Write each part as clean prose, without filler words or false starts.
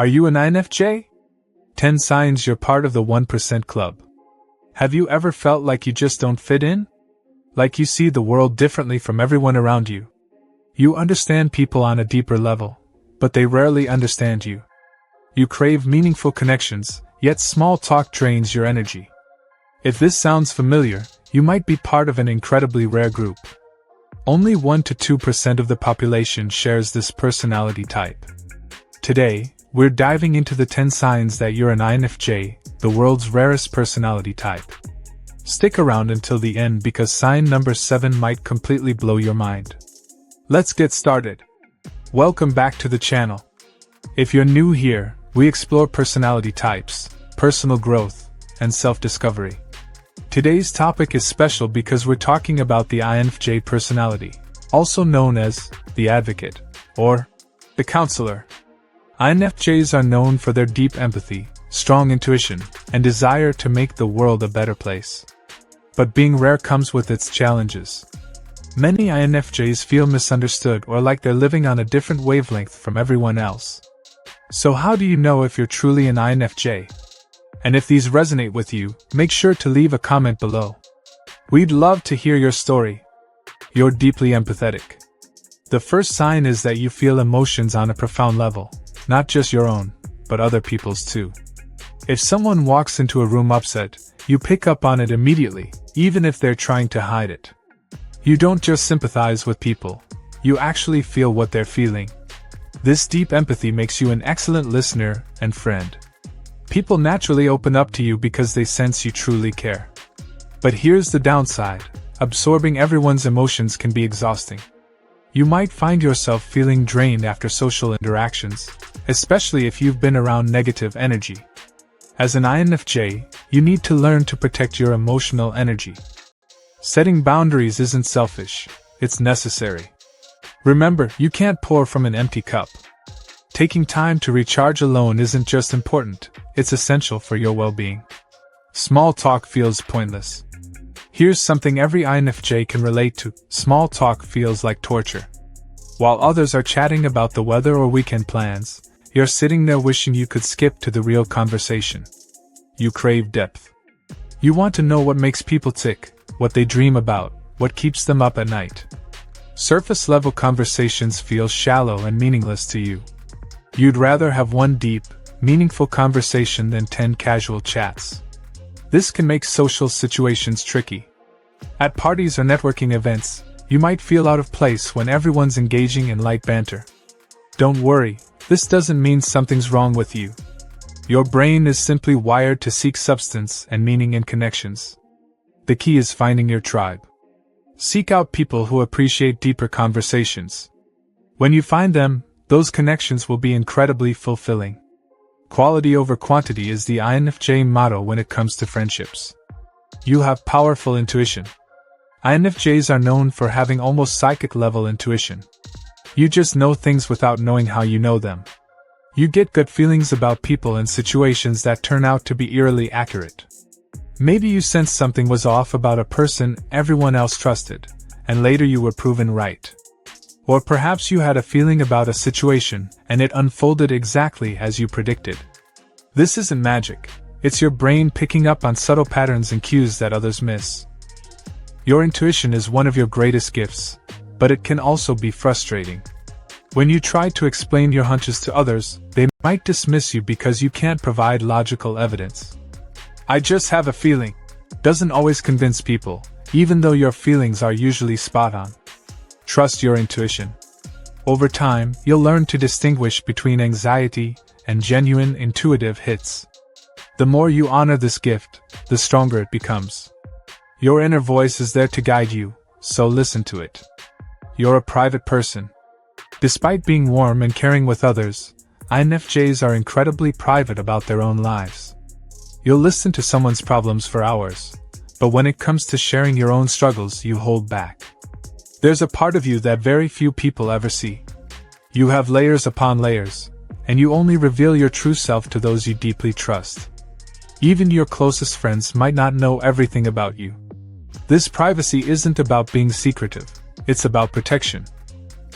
Are you an INFJ? 10 signs you're part of the 1% club. Have you ever felt like you just don't fit in? Like you see the world differently from everyone around you? You understand people on a deeper level, but they rarely understand you. You crave meaningful connections, yet small talk drains your energy. If this sounds familiar, you might be part of an incredibly rare group. Only 1 to 2% of the population shares this personality type. Today, we're diving into the 10 signs that you're an INFJ, the world's rarest personality type. Stick around until the end because sign number 7 might completely blow your mind. Let's get started. Welcome back to the channel. If you're new here, we explore personality types, personal growth, and self-discovery. Today's topic is special because we're talking about the INFJ personality, also known as the advocate, or the counselor. INFJs are known for their deep empathy, strong intuition, and desire to make the world a better place. But being rare comes with its challenges. Many INFJs feel misunderstood or like they're living on a different wavelength from everyone else. So how do you know if you're truly an INFJ? And if these resonate with you, make sure to leave a comment below. We'd love to hear your story. You're deeply empathetic. The first sign is that you feel emotions on a profound level, not just your own, but other people's too. If someone walks into a room upset, you pick up on it immediately, even if they're trying to hide it. You don't just sympathize with people, you actually feel what they're feeling. This deep empathy makes you an excellent listener and friend. People naturally open up to you because they sense you truly care. But here's the downside: absorbing everyone's emotions can be exhausting. You might find yourself feeling drained after social interactions, especially if you've been around negative energy. As an INFJ, you need to learn to protect your emotional energy. Setting boundaries isn't selfish, it's necessary. Remember, you can't pour from an empty cup. Taking time to recharge alone isn't just important, it's essential for your well-being. Small talk feels pointless. Here's something every INFJ can relate to: small talk feels like torture. While others are chatting about the weather or weekend plans, you're sitting there wishing you could skip to the real conversation. You crave depth. You want to know what makes people tick, what they dream about, what keeps them up at night. Surface-level conversations feel shallow and meaningless to you. You'd rather have one deep, meaningful conversation than 10 casual chats. This can make social situations tricky. At parties or networking events, you might feel out of place when everyone's engaging in light banter. Don't worry, this doesn't mean something's wrong with you. Your brain is simply wired to seek substance and meaning in connections. The key is finding your tribe. Seek out people who appreciate deeper conversations. When you find them, those connections will be incredibly fulfilling. Quality over quantity is the INFJ motto when it comes to friendships. You have powerful intuition. INFJs are known for having almost psychic-level intuition. You just know things without knowing how you know them. You get gut feelings about people and situations that turn out to be eerily accurate. Maybe you sensed something was off about a person everyone else trusted, and later you were proven right. Or perhaps you had a feeling about a situation, and it unfolded exactly as you predicted. This isn't magic, it's your brain picking up on subtle patterns and cues that others miss. Your intuition is one of your greatest gifts, but it can also be frustrating. When you try to explain your hunches to others, they might dismiss you because you can't provide logical evidence. "I just have a feeling" doesn't always convince people, even though your feelings are usually spot on. Trust your intuition. Over time, you'll learn to distinguish between anxiety and genuine intuitive hits. The more you honor this gift, the stronger it becomes. Your inner voice is there to guide you, so listen to it. You're a private person. Despite being warm and caring with others, INFJs are incredibly private about their own lives. You'll listen to someone's problems for hours, but when it comes to sharing your own struggles, you hold back. There's a part of you that very few people ever see. You have layers upon layers, and you only reveal your true self to those you deeply trust. Even your closest friends might not know everything about you. This privacy isn't about being secretive, it's about protection.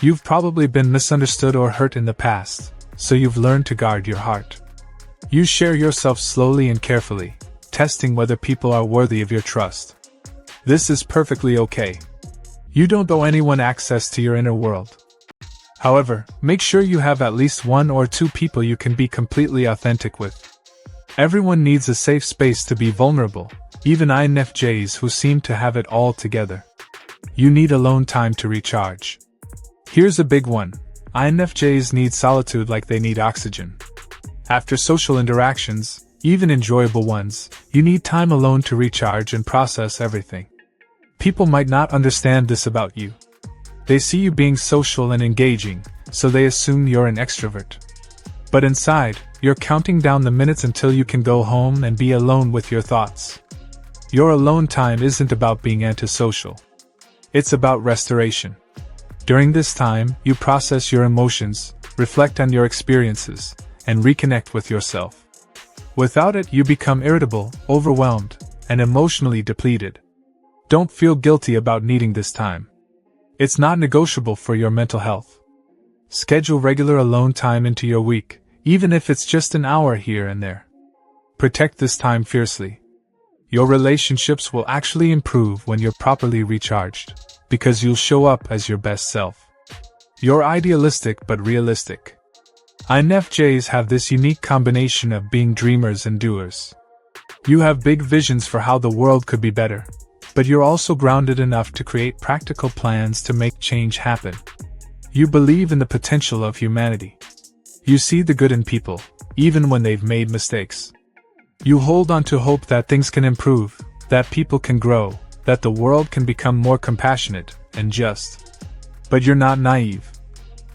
You've probably been misunderstood or hurt in the past, so you've learned to guard your heart. You share yourself slowly and carefully, testing whether people are worthy of your trust. This is perfectly okay. You don't owe anyone access to your inner world. However, make sure you have at least 1 or 2 people you can be completely authentic with. Everyone needs a safe space to be vulnerable, even INFJs who seem to have it all together. You need alone time to recharge. Here's a big one. INFJs need solitude like they need oxygen. After social interactions, even enjoyable ones, you need time alone to recharge and process everything. People might not understand this about you. They see you being social and engaging, so they assume you're an extrovert. But inside, you're counting down the minutes until you can go home and be alone with your thoughts. Your alone time isn't about being antisocial. It's about restoration. During this time, you process your emotions, reflect on your experiences, and reconnect with yourself. Without it, you become irritable, overwhelmed, and emotionally depleted. Don't feel guilty about needing this time. It's not negotiable for your mental health. Schedule regular alone time into your week, even if it's just an hour here and there. Protect this time fiercely. Your relationships will actually improve when you're properly recharged, because you'll show up as your best self. You're idealistic but realistic. INFJs have this unique combination of being dreamers and doers. You have big visions for how the world could be better, but you're also grounded enough to create practical plans to make change happen. You believe in the potential of humanity. You see the good in people, even when they've made mistakes. You hold on to hope that things can improve, that people can grow, that the world can become more compassionate and just. But you're not naive.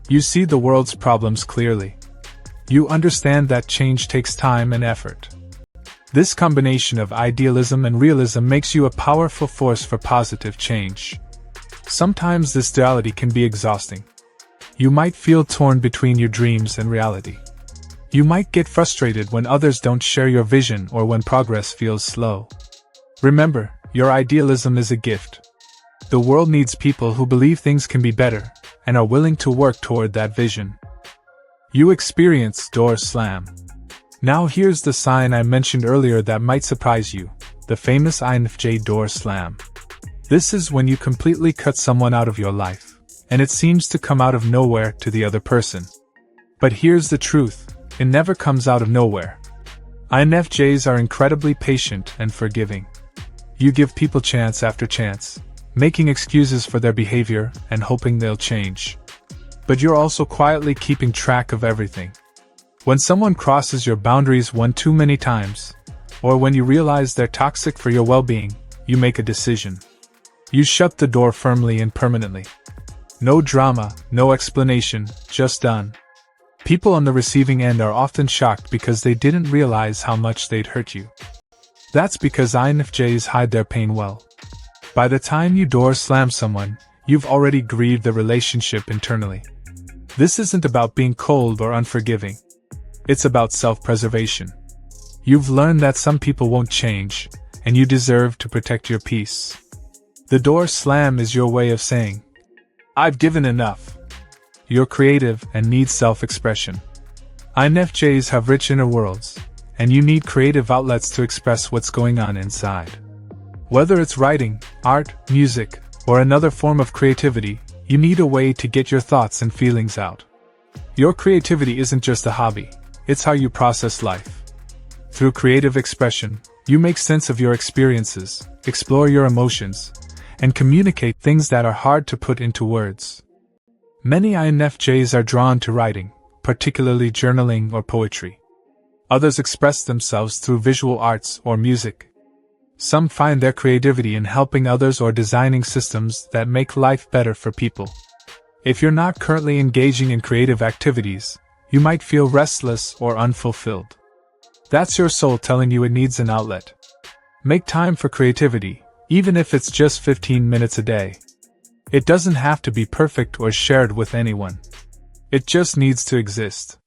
You see the world's problems clearly. You understand that change takes time and effort. This combination of idealism and realism makes you a powerful force for positive change. Sometimes this duality can be exhausting. You might feel torn between your dreams and reality. You might get frustrated when others don't share your vision or when progress feels slow. Remember, your idealism is a gift. The world needs people who believe things can be better and are willing to work toward that vision. You experience door slam. Now here's the sign I mentioned earlier that might surprise you, the famous INFJ door slam. This is when you completely cut someone out of your life, and it seems to come out of nowhere to the other person. But here's the truth, it never comes out of nowhere. INFJs are incredibly patient and forgiving. You give people chance after chance, making excuses for their behavior and hoping they'll change. But you're also quietly keeping track of everything. When someone crosses your boundaries one too many times, or when you realize they're toxic for your well-being, you make a decision. You shut the door firmly and permanently. No drama, no explanation, just done. People on the receiving end are often shocked because they didn't realize how much they'd hurt you. That's because INFJs hide their pain well. By the time you door slam someone, you've already grieved the relationship internally. This isn't about being cold or unforgiving. It's about self-preservation. You've learned that some people won't change, and you deserve to protect your peace. The door slam is your way of saying, I've given enough. You're creative and need self-expression. INFJs have rich inner worlds, and you need creative outlets to express what's going on inside. Whether it's writing, art, music, or another form of creativity, you need a way to get your thoughts and feelings out. Your creativity isn't just a hobby. It's how you process life. Through creative expression, you make sense of your experiences, explore your emotions, and communicate things that are hard to put into words. Many INFJs are drawn to writing, particularly journaling or poetry. Others express themselves through visual arts or music. Some find their creativity in helping others or designing systems that make life better for people. If you're not currently engaging in creative activities, you might feel restless or unfulfilled. That's your soul telling you it needs an outlet. Make time for creativity, even if it's just 15 minutes a day. It doesn't have to be perfect or shared with anyone. It just needs to exist.